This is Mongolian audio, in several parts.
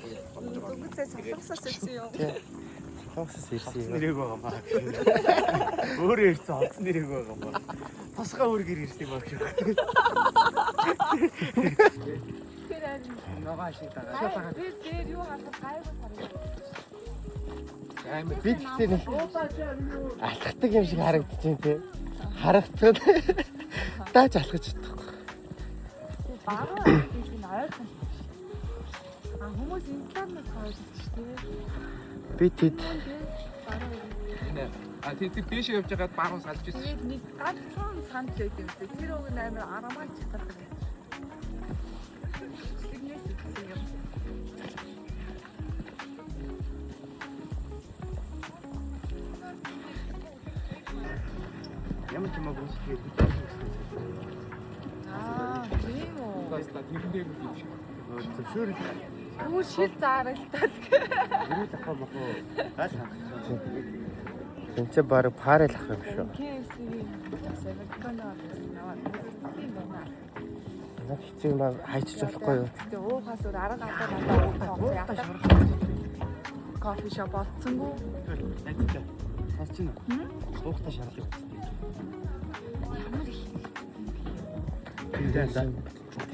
Дугцээ солонгосоос ирсэн юм. Солонгосоос ирсэн юм. Нэрэг байгаа маа. Өөрөө ирсэн олцсон нэрэг байгаа маа. Тусгай үргээр ирсэн юм аа шүү. Ногоо шиг тагаа. Тэр юу хасаа гайгүй харагдав. Би гэхдээ нэг алхдаг юм шиг харагдчихээн те. Харагдаад дааж алхаж чадахгүй. Бага тийм ойрхон. Хүмүүс интернет хааж идэж Би тэд Тэг биш явж байгаад бааруу салж ирсэн. тэгээд нэг ганцхан санд байт юм дээ. Тэр үг нь амар арамаач чаддаг. Сигнэс гэсэн юм. Ямар ч юм уу үсгээр Тийм үү. таста тэрэндээ юм шиг. Зөвшөөр Юу шил зааралтай. ирүүл ах махуу. Гал хаа. тэнцээ баг парэл ах юм шүү. KFC-ийн Американаар наваад тийм байна. Наад хэцүү юм хайчиж болохгүй юу? Тэгээ уухаас өөр арга алдаа надад уух яадаг. Кофе шоп болцсонгүй. Найзтай. Сонсч байна уу? Суухтай шаардлагатай. Ямар их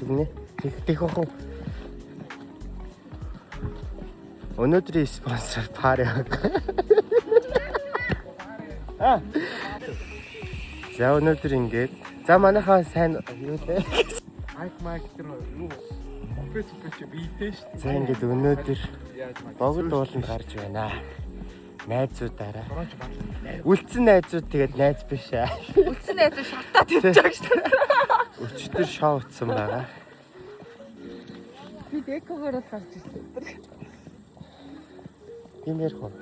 Тэгнэ. Тэгтэх охин. Өнөөдрийн спонсор параг. За өнөөдөр ингээд. За манайхаа сайн юу лээ? Айк майк тэр юу? Офис чи бийтэй шүү. За ингээд өнөөдөр Яаж маа. богд ууланд гарч байна. Найзуудаараа. Борооч баг. Үлдсэн найзууд тэгээд найз биш аа. үлдсэн найз шалтаа тавьчих шүү. Өчтөр шоу утсан байгаа. Би декогоор л гарч ирсэн. Юм ярих уу?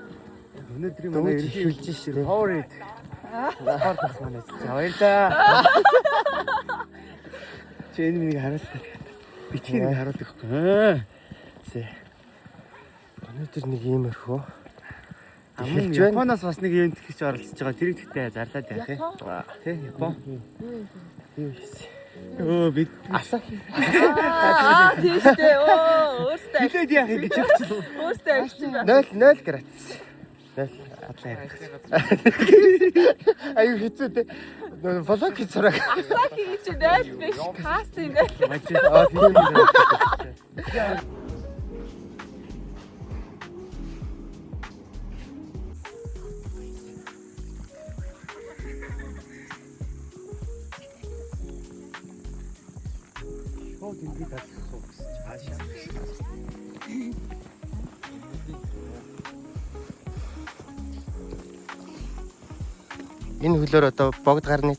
Өнөөдрийн Дөнгөж манай эхэлж штэ. Powerade. Спорт бас манай. Баярлаа. Чи энэ миний харуулсан. Бичгийг нэг харуулдаг байхгүй. Зэ. Өнөөдөр нэг иймэрхүү. Амун Японоос бас нэг юм тэгч оролцож байгаа. Тэрийг тэгтээ зарлаад яах вэ? Тэ Япон. Юу хийсэн? Өө бид Асахи. Тийштэй өөртөө хилээд яах юм гэж хэлчихсэн. өөртөө авчихсан байна. 0 градус. 0 атлаа. Аюу хэцүү те. Влог хийцраг. Асаки гэж 0 биш кастинг. Аа тийм үү. Оо тэмдэг татсан гэсэн чи хаашаа. Энэ хөлөөр одоо богд гарны.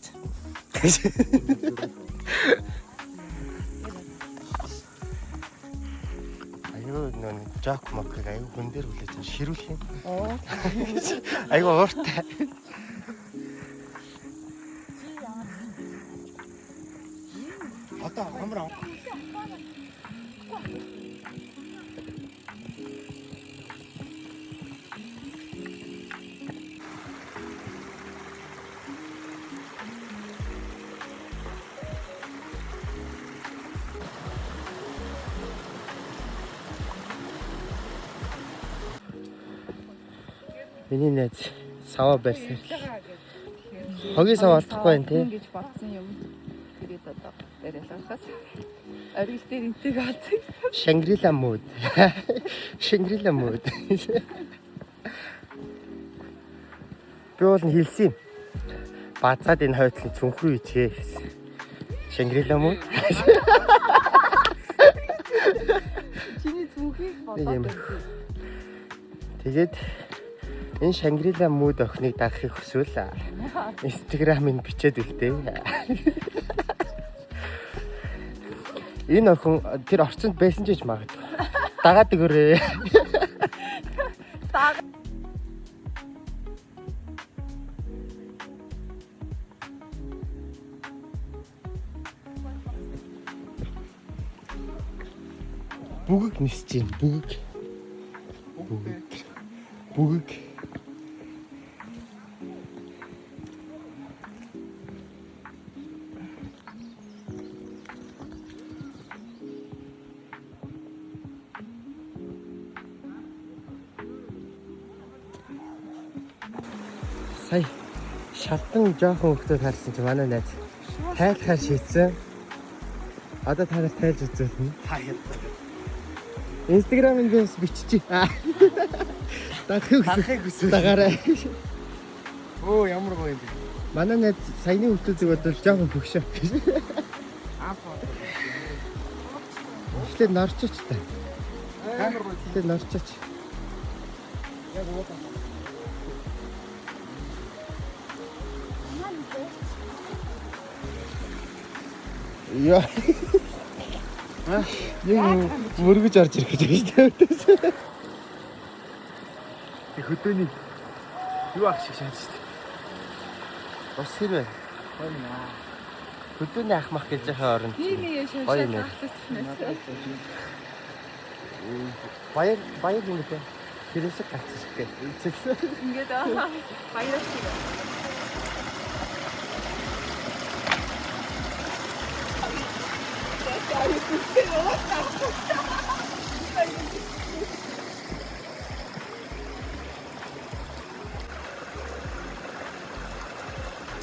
Аюу нөө жак макыг аюу хүн дээр хүлээж ширүүлэх юм. Аюу ууртай. Одоо хамраа. Миний найз сава барьсан. Хогийн сав алдахгүй байх тий. Ингэж бодсон юм. Тэгээд одоо барилгахаас оргил дээр интэг алцсан. Шангрила мод. Шангрила мод. Би бол хэлсэн юм. Бацаад энэ хойдлын цүнх рүү ичээ гэсэн. Шангрила мод. Чиний зүгийг Ийм. бодоод Тэгээд энэ Шангрила мод охиныг дагахыг хүсвэл Instagram-ыг бичээд үлдээ. Энэ охин тэр орцонд байсан ч гэж магадгүй. Дагаад өгөөрэй. Бүгэг нисэж байна. Бүгэг. Бүгэг. Сая шалтан жоохон хөлтөд харсан чи манай найз тайлахаар шийдсэн. Одоо та нар тайлж үзүүлнэ. Хаяа. Инстаграмын бис биччих. Дахыг хүсэж дагаарай. Оо ямар гоё юм бэ. Манай найз саяны хөлтөд бодвол жоохон хөгшөө. Эхлээд норчооч та. Амар гоё. Эхлээд норчооч. Яг уутаа. Яа. Нэг мөргөж орж ирэх гэж байна шүү дээ. Тэг хөдөөний юу ах шиг шааж шүү дээ. Бас хэрвээ Гоё наа. хөдөөний ахмах гэж яхаа орон. Гоё нэр. Баяр юм дээ. Тэрээс гацчих гээ. Ингээд баяр шиг.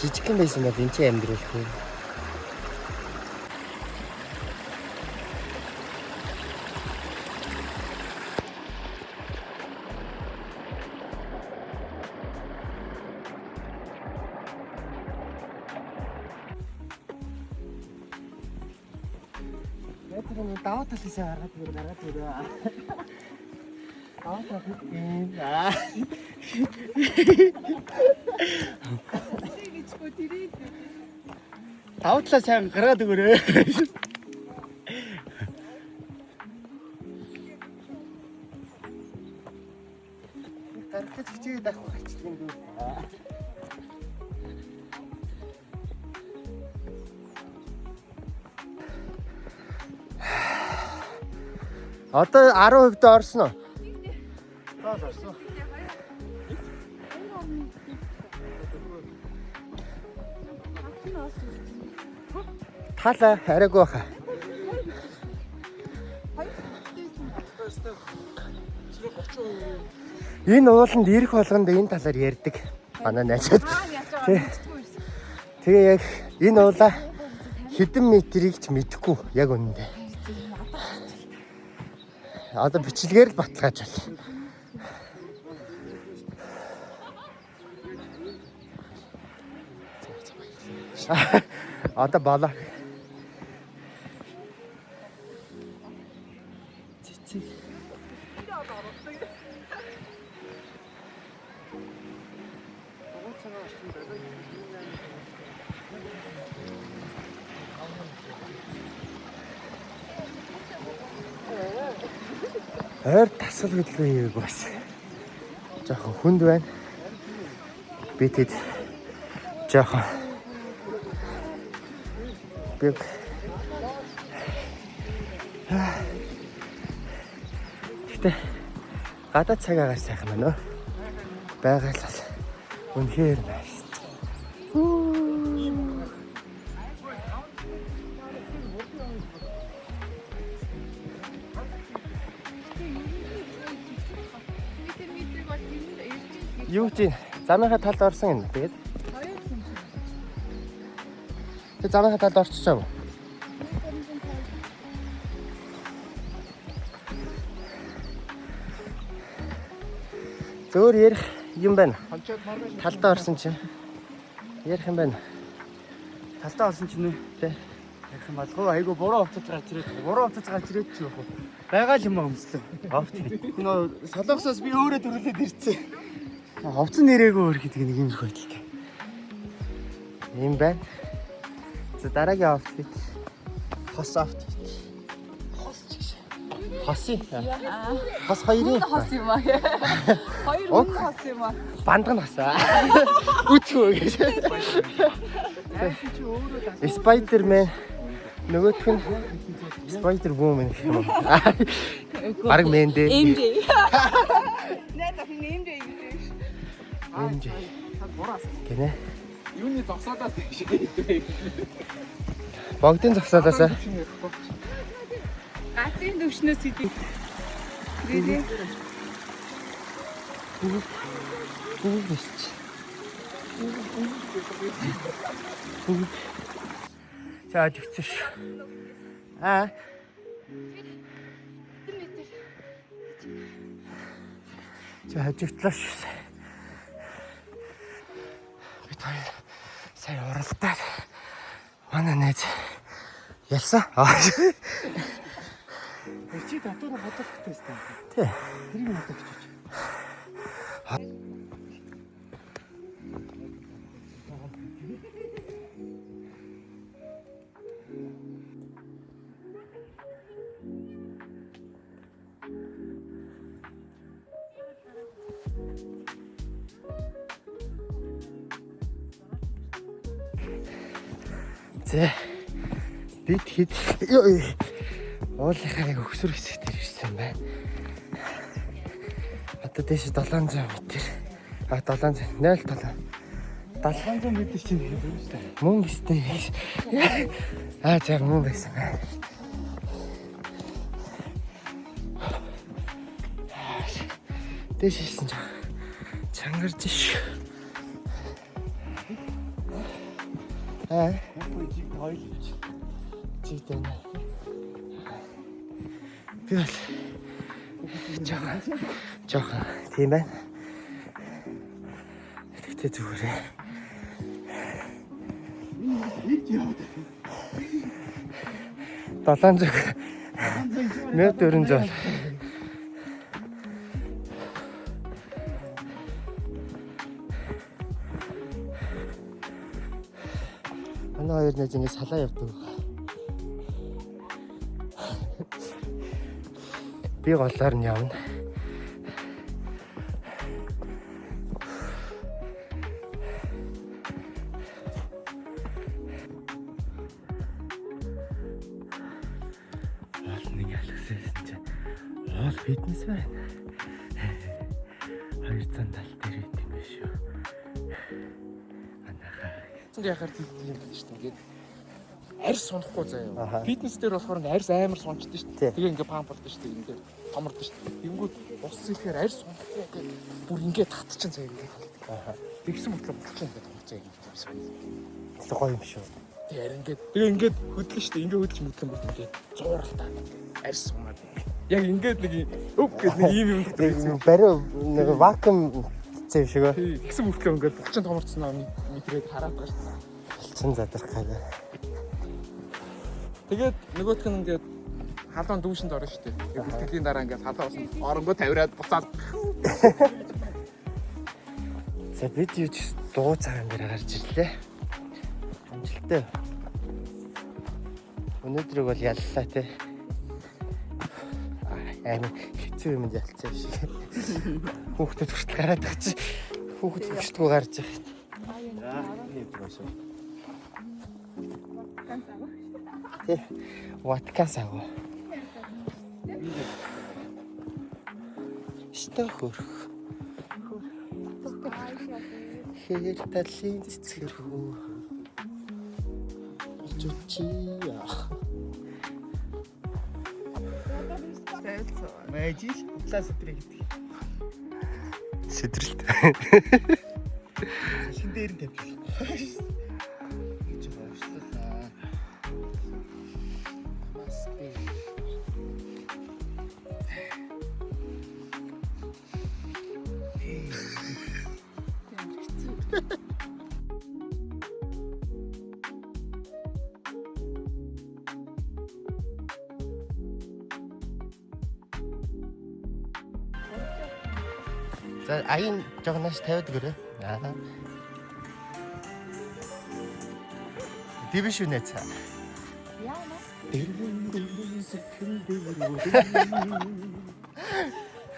Жижигхэн байсан бол энэ ч амьдралгүй. Яагаад даваа талаасаа гаргаад ирээ. Даваа талаас Тавтлаа сайн гараад өгөөрэй. гаргаж хичээд авах хэрэгтэй юм дүү. Одоо 10% орсон уу? Доод орсон. Тала арайгүй баха. Энэ ууланд ирэх болгонд энэ талаар ярьдаг. Манай найзууд. Тэгээ яг энэ уулаа хэдэн метрийг ч мэдэхгүй яг үнэндээ. Одоо бичлэгээр л баталгааж байна. Одоо болоо. Цэцэг. Ойр тасал хөдөлгөөн юм бас. Жохон хүнд байна. Би тэд жохон би Гэтэ гадаад цаг агаар сайхан байна уу? Байгаль үнэхээр nice. Юу чинь замынхаа талд орсон юм. Тэгээд тэг замынхаа талд орчихсон юм. Зөөр ярих юм байна. Талдаа орсон чинь ярих юм байна. Талтаа орсон чинь Тэ. яг юм болов айгу буруу утас гарч ирээд. Буруу утас гарч ирээд чи яах вэ? Байгаал юм өмслөө. Овт. Нөө солонгосоос би өөрөө төрлөөд ирсэн. Ховцон нэрээгүй өөр гэдэг нэг юм их байдалтай. Ийм байна. За дараагийн outfit. Хос outfit. Хоси. Хос хоёрын Хос юм аа. Хоёр хүн хос юм аа. бандган хосаа. Үтгөө гэж. Spider-Man нөгөөх нь Spider-Woman гэх юм. Бараг мен дээ. MJ. Нэ тахын MJ гэж. MJ. Гэнэ. Юуны зогсоодаас тийш. Богдын зогсоодоос. Гацын төвшнөөс идэв. Дээд. Гүгэж. За тэгсэн ш. Аа. За хажигтлаа ш. Бид хоёр сая уралдаад манай найз ялсан. Чи татвар бодох хэрэгтэй. Тий. Тэрийг бодох гэж. За бид хэд уулынхаа яг өгсөр хэсэг дээр ирсэн байна. Одоо дэше 700 м. А 700 0.7 700 м чинь юм шүү дээ. мөн өстэй. Аа за мөн байсан байна. Дэшсэн чангарч ш. Аа Жиг тойлж. чигтэн. Тэгэл. Жаахан тийм байна. Тэгтээ зүгээрээ. Ид яа. 700 1400. Манай хоёр найз ингэ салаа явдаг. Би голоор нь явна. Нэг ялгсан чинь оол фитнес байна. 270 дээр ит юм биш үү? Анахаа. Яхаар тийм гэж шүү дээ. Арьс сунахгүй заяа. Фитнес дээр болохоор арьс амар сунчдаг шүү дээ. Тэгээ ингээ памп болдог шүү дээ. Ингээ томордог шүү дээ. Тэнгүүд ус ихээр арьс сунахгүй ингээ бүр ингээ татчихсан заяа ингээ. Тэгсэн мэтлээ болчих ингээ томцоо ингээ. Гоё юм шүү. Тэгээ ингээд хөдлөн шүү дээ. Ингээ хөдлөж мэтлэн бүр ингээ зууралтай арьс сунаад. Яг ингээд нэг өв гэдэг нэг ийм юм гэдэг. Бариу нэг вакуум зэв шиг. Тэгсэн мэтлээ ингээ булчин томорцсноо мэдрээд хараад байгаа шүү дээ. Булчин задрах гэх. Тэгээд нөгөөх нь ингээд халуун дүүшинд орно шүү дээ. Бүтгэлийн дараа ингээд халуун усан оронгоо тавираад буцаад. За бид юу ч дуу цагаан дээр гарч ирлээ. Амжилттай. Өнөөдрийг бол яллаа те. Амар хэцүү юм ялцсан шиг. Хүүхдүүд хүртэл гараад байгаа чи. Хүүхд хөшдгөө гарч байгаа. Нэг бошоо. Тэ. Ваткасаа. Стохорх. Хэр талын цэцгэрхүү. Чучия. Мэжиш утлаа сэтрэ гэдэг. Сэтрэлт. Шин дээр нь тавьчих. Гэж боочлаа. Масте. За аян жогноос тавиад өгөөрэй. Аа. Дивиш үнэ цаа. Яана.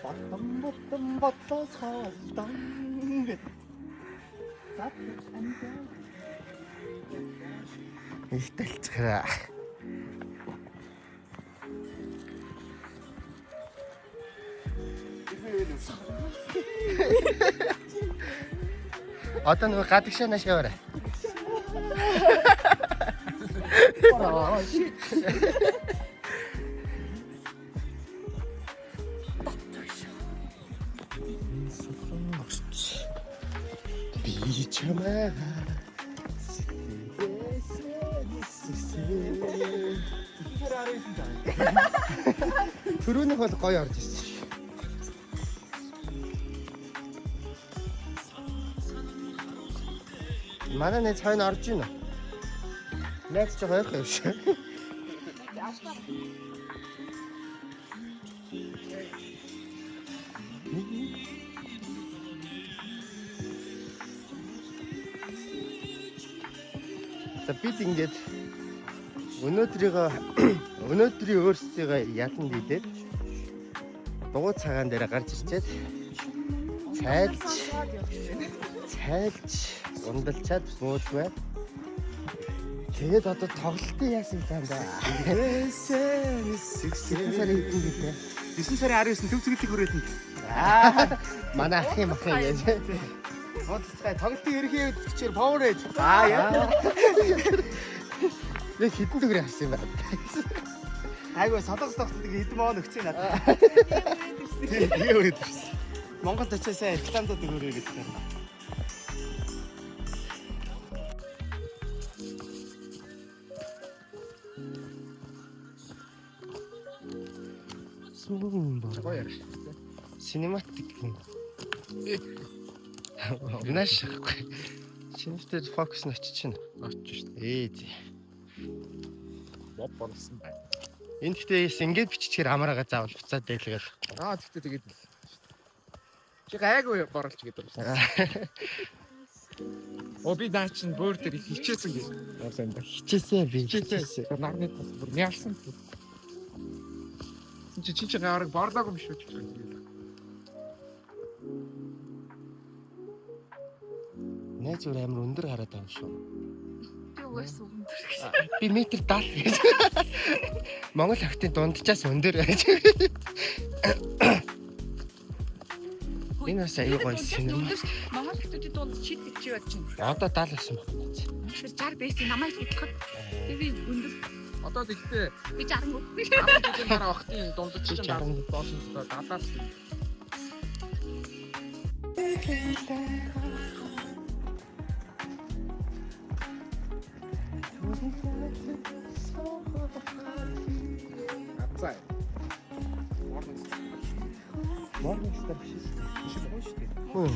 Батам батлаас хаалдан. Их талцгараа. Одоо нэг гадагшаа нааш яваарай. Би чамайг Төрөөнөх бол гоё орж ирсэн шүү. Манай нэг цайнд орж ийн үү? Найз ч ойрхон юм шиг. За бид ингээд өнөөдрийн өөрсдийгөө ялан дийлээд дугуй цагаан дээр гарч ирчээд цайлж ундалчаад буулваа. Тэгээд одоо тоглолтын яасан юм даа. 9 сарын хэдэн гэлээ. 9 сарын 19 төв цэглэлийг хүрээлэн. Манай ах юм ах яаж. Тоглолтын ерөнхий бичээр Powerade. Яа. Нэг хэдэн төгрөг авсан юм байна. Айгуу солонгос тоглолтыг хэдэн маа өгцөө надад. Тэгээ өрөөд ирсэн. Монголд очиж сайн рекламдууд өгөөрэй гэдэг. Гоё ярш. Синематик юм. Унаш ахгүй. Шинэтэй фокус нь очиж чинь. Очиж шүү. Ээ. Боб болсон байна. Энд гэхдээ ингээд биччихээр амраагаа заавал буцаад байлгаал. Тэгтээ тэгээд чи гайгүй борлож гэдэг юм. Би наа чин бөөр дээр хичээсэн гэж. Сайн да. Хичээсэн би. Хичээсэн. Нарны тас бүр мяалсан. Чи гаарыг борлоог юм шүү ч. Найз өөр амар өндөр хараад байгаа юм шүү. Би угаасаа өндөр гэж. Би метр 70 гэж. Монгол охтын дунджаас өндөр гэж. Энэ бас аюу гоё синема. Монгол хүмүүсийн дунд чид гэж яд чинь. Одоо 70 болсон байна. 60 байсан намайг судлахад би өндөр. Одоо тэгтээ Би 60 мөн. 10 жилийн дараа охтын дундч чинь 70 болсон л 70-аас. Апцай. Morningstar биш үү? Биш юм шүү дээ. Хөө.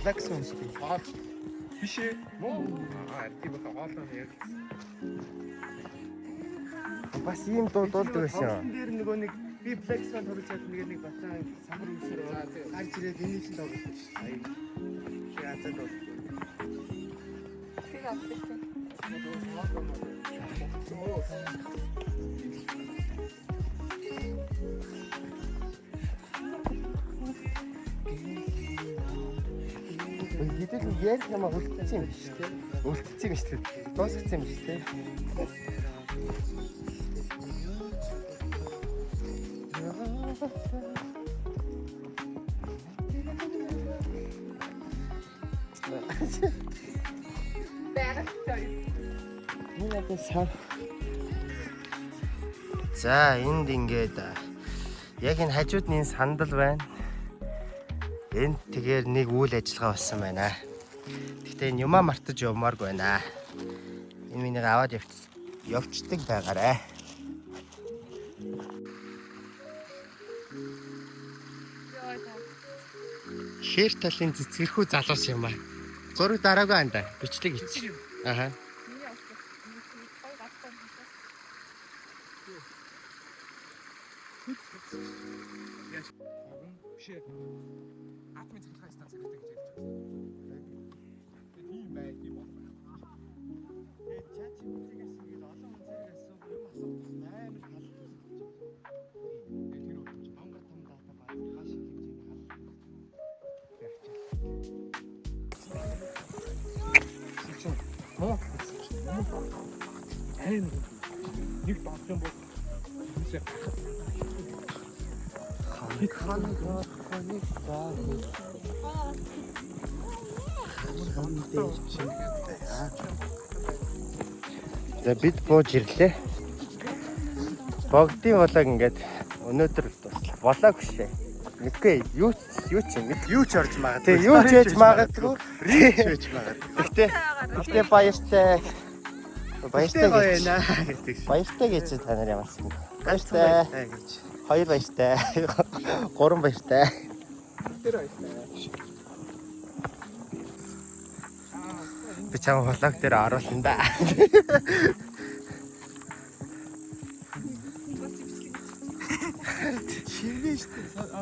Лаксон шүү дээ. Биш ээ. Мөн. Тийм их хоолой яг. Бас ийм дуулдаг байсан. Тоглолтын дээр нөгөө нэг би Flexon тоглож байгаад нэг бацаа самар үсээр гарч ирээд энэ чинь тоглож байна. Яацад бол. Тэгээ авчих. Хэдэл яг намайг үлдсэн юм шүү дээ. Үлдсэн юм шүү дээ. Дуусгацсан юм шүү дээ. За энд ингээд яг энэ хажуудны сандал байна. Энд тэгэхээр нэг үйл ажиллагаа болсон байна. Гэхдээ энэ юмаа мартаж явмааргүй байна. Энэ минийг аваад явцдаг байгаарай. Хэр талын цэцгэрхүү залуус юм аа. Зураг дараагүй анда. Бичлэг хийчих. Аха. Биш ээ. Атомын цэглэгээ станц хэрэгтэй гэж ярьж байгаа. Тийм бай, тийм бол. Чат чимээс ингээд олон хүнээс юм асуух амар тал. Тэр үү. Монгол том дата баг хааш хэмжээний хал. Муу. Айн нэг багт юм бол үсээ За бид бууж ирлээ. Богдын болоог ингээд өнөөдөр дуслаа. Болоог шээ. Мэдгүй юу ч юм. Юу ч орж магадгүй. Тэг юу ч хийж магадгүй. Рич хийж магадгүй. Гэхдээ баяртай. Баяртай гоё гэж. наа гэдэг шиг. Баяртай гэж та нар ямарсан. Баяртай. гэж. 2 баяртай. 3 баяртай. Тэр баяртай. Би чам влог дээр оруулна да. Шинэ шүү дээ.